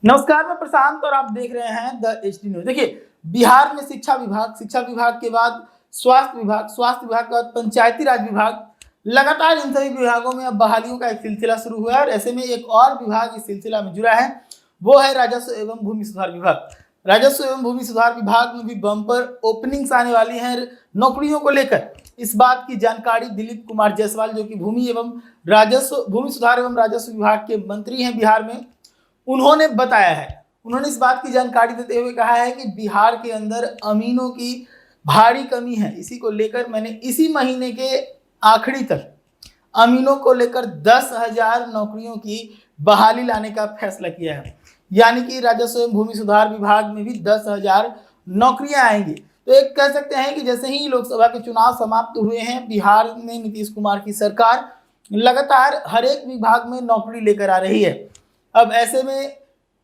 नमस्कार, मैं प्रशांत और आप देख रहे हैं द एचडी न्यूज। देखिए, बिहार में शिक्षा विभाग के बाद स्वास्थ्य विभाग के बाद पंचायती राज विभाग, लगातार इन सभी विभागों में अब बहालियों का एक सिलसिला शुरू हुआ है और ऐसे में एक और विभाग इस सिलसिला में जुड़ा है, वो है राजस्व एवं भूमि सुधार विभाग। राजस्व एवं भूमि सुधार विभाग में भी बम्पर ओपनिंग्स आने वाली हैं नौकरियों को लेकर। इस बात की जानकारी दिलीप कुमार जायसवाल, जो कि भूमि सुधार एवं राजस्व विभाग के मंत्री हैं बिहार में, उन्होंने बताया है। उन्होंने इस बात की जानकारी देते हुए कहा है कि बिहार के अंदर अमीनों की भारी कमी है। इसी को लेकर मैंने इसी महीने के आखिरी तक अमीनों को लेकर 10,000 नौकरियों की बहाली लाने का फैसला किया है। यानी कि राजस्व एवं भूमि सुधार विभाग में भी 10,000 नौकरियां आएंगी। तो एक कह सकते हैं कि जैसे ही लोकसभा के चुनाव समाप्त हुए हैं, बिहार में नीतीश कुमार की सरकार लगातार हर एक विभाग में नौकरी लेकर आ रही है। अब ऐसे में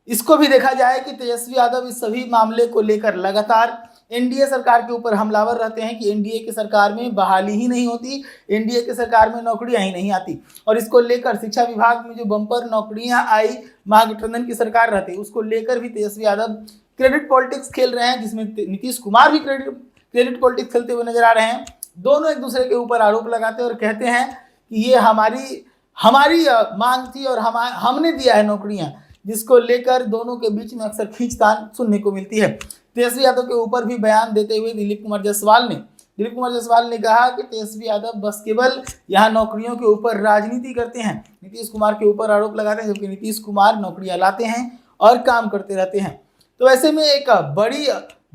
इसको भी देखा जाए कि तेजस्वी यादव इस सभी मामले को लेकर लगातार एनडीए सरकार के ऊपर हमलावर रहते हैं कि एनडीए की सरकार में बहाली ही नहीं होती, एनडीए की सरकार में नौकरियां ही नहीं आती। और इसको लेकर शिक्षा विभाग में जो बम्पर नौकरियां आई महागठबंधन की सरकार रहती, उसको लेकर भी तेजस्वी यादव क्रेडिट पॉलिटिक्स खेल रहे हैं, जिसमें नीतीश कुमार भी क्रेडिट पॉलिटिक्स खेलते हुए नजर आ रहे हैं। दोनों एक दूसरे के ऊपर आरोप लगाते हैं और कहते हैं कि ये हमारी मांग थी और हमने दिया है नौकरियां, जिसको लेकर दोनों के बीच में अक्सर खींचतान सुनने को मिलती है। तेजस्वी यादव के ऊपर भी बयान देते हुए दिलीप कुमार जायसवाल ने कहा कि तेजस्वी यादव बस केवल यहाँ नौकरियों के ऊपर राजनीति करते हैं, नीतीश कुमार के ऊपर आरोप लगाते हैं, जबकि नीतीश कुमार नौकरियां लाते हैं और काम करते रहते हैं। तो ऐसे में एक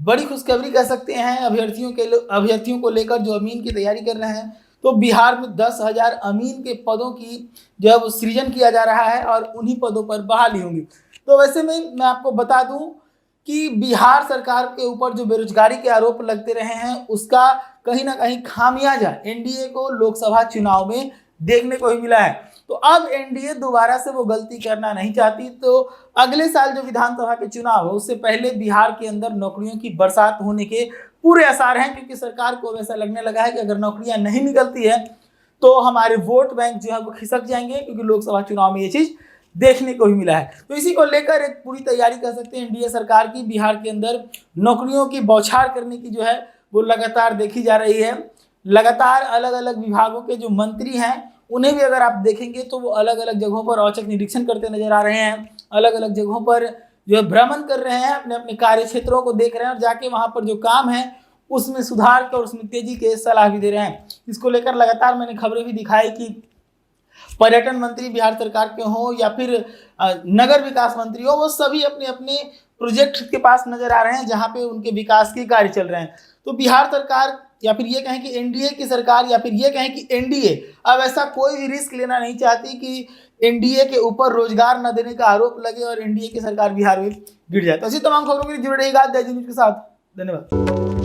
बड़ी खुशखबरी कह सकते हैं अभ्यर्थियों को लेकर जो अमीन की तैयारी कर रहे हैं। तो बिहार में 10,000 अमीन के पदों की जब सृजन किया जा रहा है और उन्हीं पदों पर बहाली होंगी। तो वैसे में मैं आपको बता दूं कि बिहार सरकार के ऊपर जो बेरोजगारी के आरोप लगते रहे हैं, उसका कहीं ना कहीं खामियाजा एनडीए को लोकसभा चुनाव में देखने को ही मिला है। तो अब एनडीए दोबारा से वो गलती करना नहीं चाहती। तो अगले साल जो विधानसभा के चुनाव है, उससे पहले बिहार के अंदर नौकरियों की बरसात होने के पूरे आसार हैं, क्योंकि सरकार को ऐसा लगने लगा है कि अगर नौकरियां नहीं निकलती है तो हमारे वोट बैंक जो है वो खिसक जाएंगे, क्योंकि लोकसभा चुनाव में ये चीज देखने को ही मिला है। तो इसी को लेकर एक पूरी तैयारी कर सकते हैं एनडीए सरकार की। बिहार के अंदर नौकरियों की बौछार करने की जो है वो लगातार देखी जा रही है। लगातार अलग अलग विभागों के जो मंत्री हैं, उन्हें भी अगर आप देखेंगे तो वो अलग अलग जगहों पर औचक निरीक्षण करते नजर आ रहे हैं, अलग अलग जगहों पर जो है भ्रमण कर रहे हैं, अपने अपने कार्य क्षेत्रों को देख रहे हैं और जाके वहां पर जो काम है उसमें सुधार कर उसमें तेजी के सलाह भी दे रहे हैं। इसको लेकर लगातार मैंने खबरें भी दिखाई कि पर्यटन मंत्री बिहार सरकार के हों या फिर नगर विकास मंत्री हो, वो सभी अपने अपने प्रोजेक्ट के पास नजर आ रहे हैं जहां पे उनके विकास के कार्य चल रहे हैं। तो बिहार सरकार या फिर ये कहें कि एनडीए की सरकार या फिर ये कहें कि एनडीए अब ऐसा कोई भी रिस्क लेना नहीं चाहती कि एनडीए के ऊपर रोजगार न देने का आरोप लगे और एनडीए की सरकार बिहार में गिर जाए। तो ऐसी तमाम खबरों के लिए जुड़े रहिएगा द न्यूज के साथ। धन्यवाद।